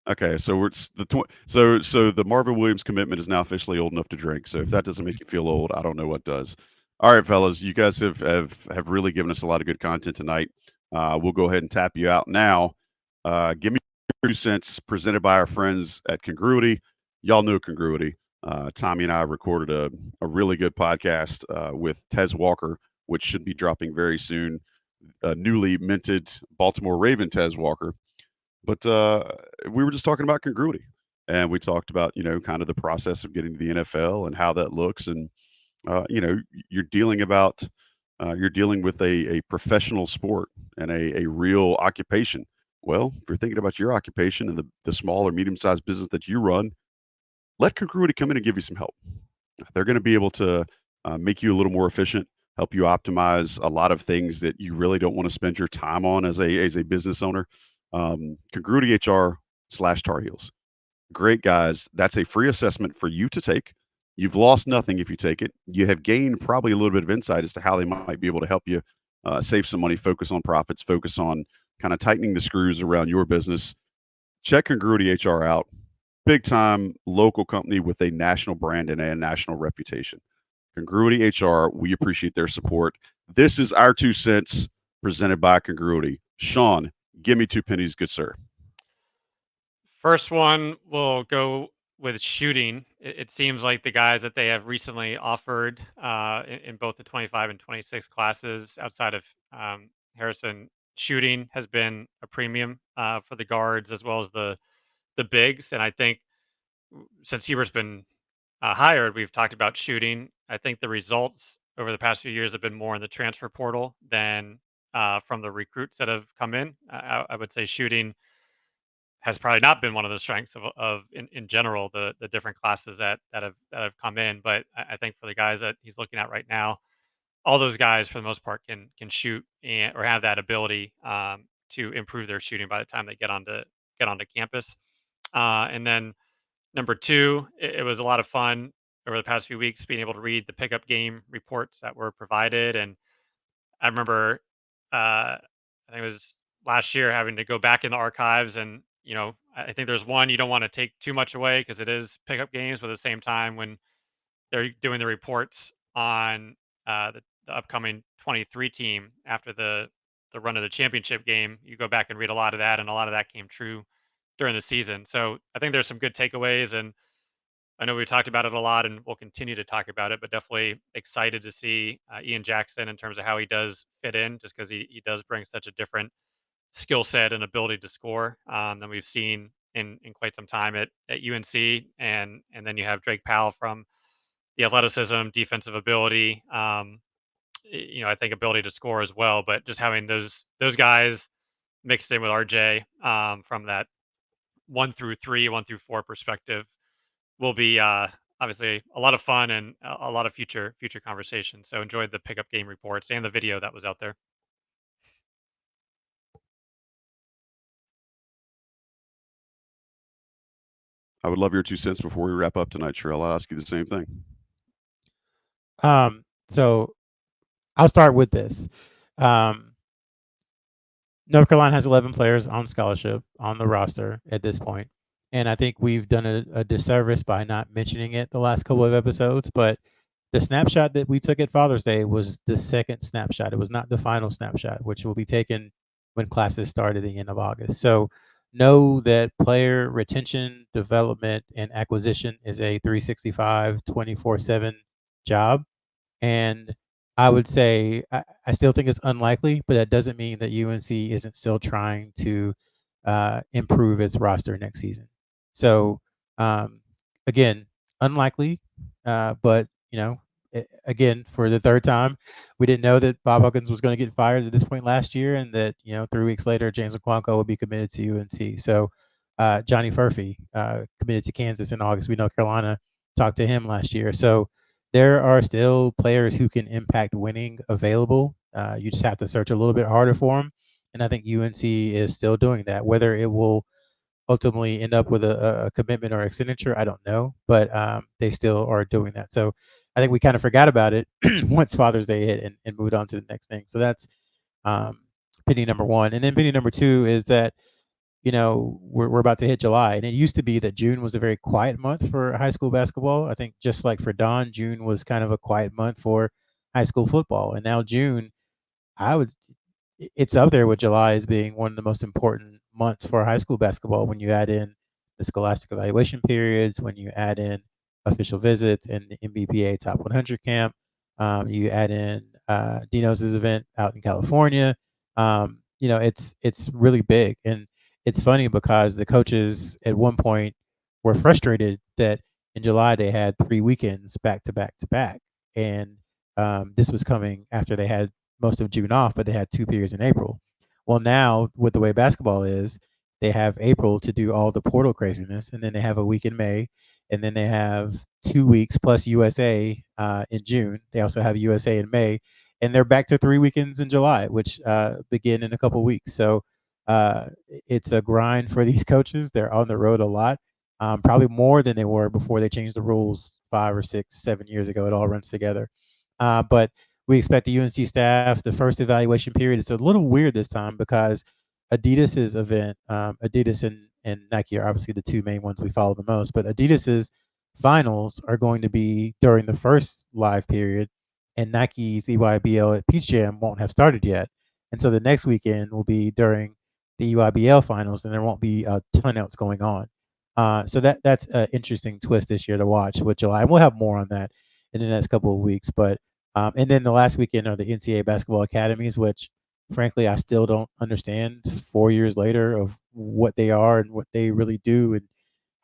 Okay, so so the Marvin Williams commitment is now officially old enough to drink. So if that doesn't make you feel old, I don't know what does. All right, fellas, you guys have really given us a lot of good content tonight. We'll go ahead and tap you out now. Give me 2 cents presented by our friends at Congruity. Y'all know Congruity. Tommy and I recorded a really good podcast with Tez Walker, which should be dropping very soon. Newly minted Baltimore Raven Tez Walker. But we were just talking about Congruity, and we talked about kind of the process of getting to the NFL and how that looks, and you know you're dealing about you're dealing with a professional sport and a real occupation. Well, if you're thinking about your occupation and the small or medium sized business that you run, let Congruity come in and give you some help. They're going to be able to make you a little more efficient, help you optimize a lot of things that you really don't want to spend your time on as a business owner. Congruity HR/Tar Heels. Great guys. That's a free assessment for you to take. You've lost nothing if you take it. You have gained probably a little bit of insight as to how they might be able to help you save some money, focus on profits, focus on kind of tightening the screws around your business. Check Congruity HR out. Big time local company with a national brand and a national reputation. Congruity HR, we appreciate their support. This is our 2 cents presented by Congruity. Sean, give me 2 pennies, good sir. First one will go with shooting. It seems like the guys that they have recently offered in both the 25 and 26 classes outside of Harrison, shooting has been a premium for the guards as well as the bigs. And I think since Hubert's been hired, we've talked about shooting. I think the results over the past few years have been more in the transfer portal than from the recruits that have come in. I would say shooting has probably not been one of the strengths of in general the different classes that have come in. But I think for the guys that he's looking at right now, all those guys for the most part can shoot or have that ability to improve their shooting by the time they get onto campus. And then number two, it was a lot of fun over the past few weeks being able to read the pickup game reports that were provided. And I remember, I think it was last year having to go back in the archives and, I think there's one you don't want to take too much away because it is pickup games, but at the same time, when they're doing the reports on the upcoming 23 team after the run of the championship game, you go back and read a lot of that, and a lot of that came true during the season. So I think there's some good takeaways, and I know we've talked about it a lot, and we'll continue to talk about it. But definitely excited to see Ian Jackson in terms of how he does fit in, just because he does bring such a different skill set and ability to score than we've seen in quite some time at UNC, and then you have Drake Powell from the athleticism, defensive ability, I think ability to score as well. But just having those guys mixed in with RJ from that 1 through 3, 1 through 4 perspective will be obviously a lot of fun and a lot of future conversations. So enjoyed the pickup game reports and the video that was out there. I would love your 2 cents before we wrap up tonight, Sherrell. I'll ask you the same thing. So I'll start with this. North Carolina has 11 players on scholarship on the roster at this point, and I think we've done a disservice by not mentioning it the last couple of episodes. But the snapshot that we took at Father's Day was the second snapshot. It was not the final snapshot, which will be taken when classes start at the end of August. So know that player retention, development, and acquisition is a 365, 24/7 job. And I would say I still think it's unlikely, but that doesn't mean that UNC isn't still trying to improve its roster next season. So again, unlikely, but again, for the third time, we didn't know that Bob Huggins was going to get fired at this point last year, and that 3 weeks later James McQuanko would be committed to UNC. So Johnny Furphy committed to Kansas in August. We know Carolina talked to him last year. So there are still players who can impact winning available. You just have to search a little bit harder for them, and I think UNC is still doing that. Whether it will ultimately end up with a commitment or expenditure, I don't know, but they still are doing that. So I think we kind of forgot about it once Father's Day hit and moved on to the next thing. So that's penny number one. And then penny number two is that we're about to hit July, and it used to be that June was a very quiet month for high school basketball. I think just like for Don, June was kind of a quiet month for high school football, and now June, I would it's up there with July as being one of the most important months for high school basketball when you add in the scholastic evaluation periods, when you add in official visits and the MBPA Top 100 camp. You add in Dino's event out in California. It's really big, and it's funny because the coaches at one point were frustrated that in July they had 3 weekends back to back to back, and this was coming after they had most of June off, but they had 2 periods in April. Well, now with the way basketball is, they have April to do all the portal craziness, and then they have a week in May, and then they have 2 weeks plus USA in June. They also have USA in May, and they're back to 3 weekends in July, which begin in a couple weeks. So it's a grind for these coaches. They're on the road a lot, probably more than they were before they changed the rules 5 or 6, 7 years ago. It all runs together. But we expect the UNC staff, the first evaluation period. It's a little weird this time because Adidas's event, Adidas and Nike are obviously the two main ones we follow the most, but Adidas's finals are going to be during the first live period, and Nike's EYBL at Peach Jam won't have started yet. And so the next weekend will be during the EYBL finals, and there won't be a ton else going on. So that's an interesting twist this year to watch with July. And we'll have more on that in the next couple of weeks. But and then the last weekend are the NCAA basketball academies, which frankly I still don't understand 4 years later of what they are and what they really do and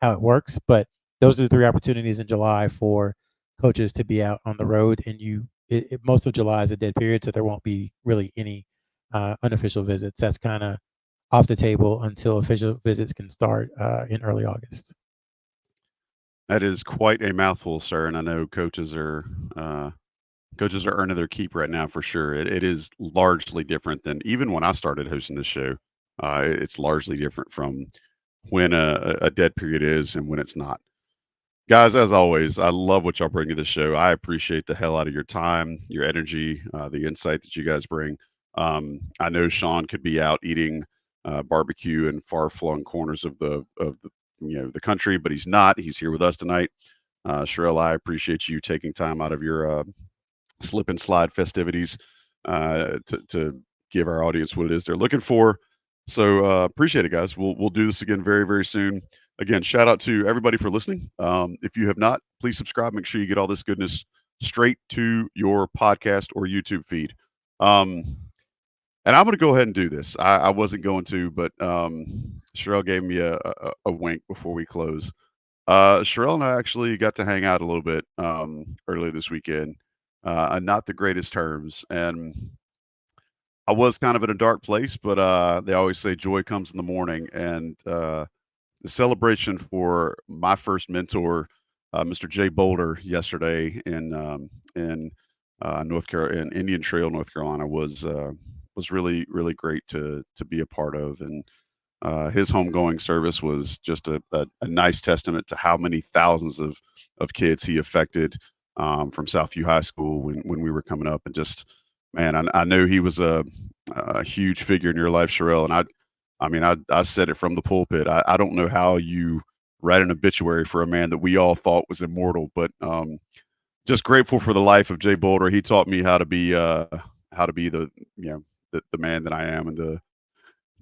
how it works. But those are the 3 opportunities in July for coaches to be out on the road, and most of July is a dead period, so there won't be really any unofficial visits. That's kind of off the table until official visits can start in early August. That is quite a mouthful, sir, and I know coaches are earning their keep right now for sure. It is largely different than even when I started hosting this show. It's largely different from when a dead period is and when it's not. Guys, as always, I love what y'all bring to the show. I appreciate the hell out of your time, your energy, the insight that you guys bring. I know Sean could be out eating barbecue in far-flung corners of the country, but he's not. He's here with us tonight. Sherrell, I appreciate you taking time out of your slip and slide festivities to give our audience what it is they're looking for. So appreciate it, guys. We'll do this again very, very soon. Again, shout out to everybody for listening. If you have not, please subscribe. Make sure you get all this goodness straight to your podcast or YouTube feed. And I'm going to go ahead and do this. I wasn't going to, but Sherrell gave me a wink before we close. Sherrell and I actually got to hang out a little bit earlier this weekend. Not the greatest terms, and I was kind of in a dark place, but they always say joy comes in the morning, and the celebration for my first mentor, Mr. Jay Boulder, yesterday in North Carolina, in Indian Trail, North Carolina, was really really great to be a part of, and his homegoing service was just a nice testament to how many thousands of kids he affected from Southview High School when we were coming up, and just man, I know he was a huge figure in your life, Sherrell, and I mean, I said it from the pulpit. I don't know how you write an obituary for a man that we all thought was immortal, but just grateful for the life of Jay Boulder. He taught me how to be the the man that I am and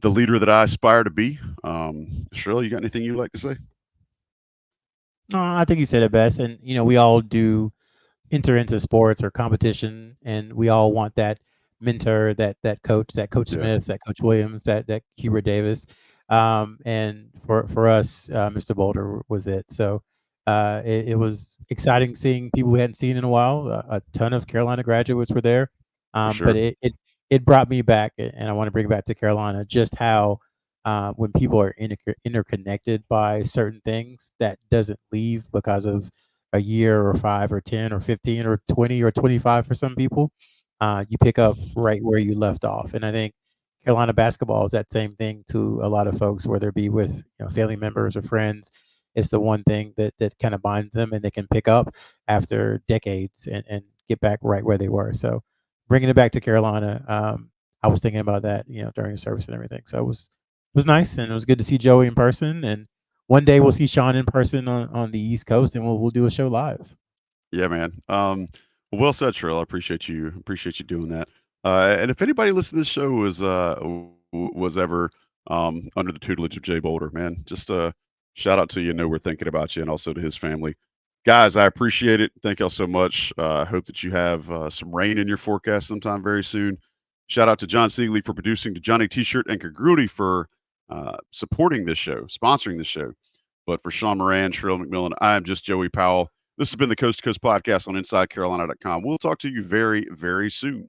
the leader that I aspire to be. Sherrell, you got anything you'd like to say? No, I think you said it best. And we all do enter into sports or competition, and we all want that mentor, that coach, Yeah. Smith, that Coach Williams, that Hubert Davis. And for us, Mr. Boulder was it. So It was exciting seeing people we hadn't seen in a while. A ton of Carolina graduates were there, For but sure. it brought me back, and I want to bring it back to Carolina. Just how when people are interconnected by certain things, that doesn't leave because of a year or 5 or 10 or 15 or 20 or 25 for some people. You pick up right where you left off, and I think Carolina basketball is that same thing to a lot of folks, whether it be with family members or friends. It's the one thing that kind of binds them, and they can pick up after decades and get back right where they were. So bringing it back to Carolina, I was thinking about that, during the service and everything. So it was nice, and it was good to see Joey in person. And one day we'll see Sean in person on the East Coast, and we'll do a show live. Yeah, man. Well said, Sherrell. I appreciate you doing that. And if anybody listening to this show was ever under the tutelage of Jay Boulder, man, just shout out to you. Know we're thinking about you, and also to his family. Guys, I appreciate it. Thank y'all so much. I hope that you have some rain in your forecast sometime very soon. Shout out to John Siegley for producing, to Johnny T-shirt and Congruity for supporting this show, sponsoring this show. But for Sean Moran, Sherrell McMillan, I am just Joey Powell. This has been the Coast to Coast podcast on InsideCarolina.com. We'll talk to you very, very soon.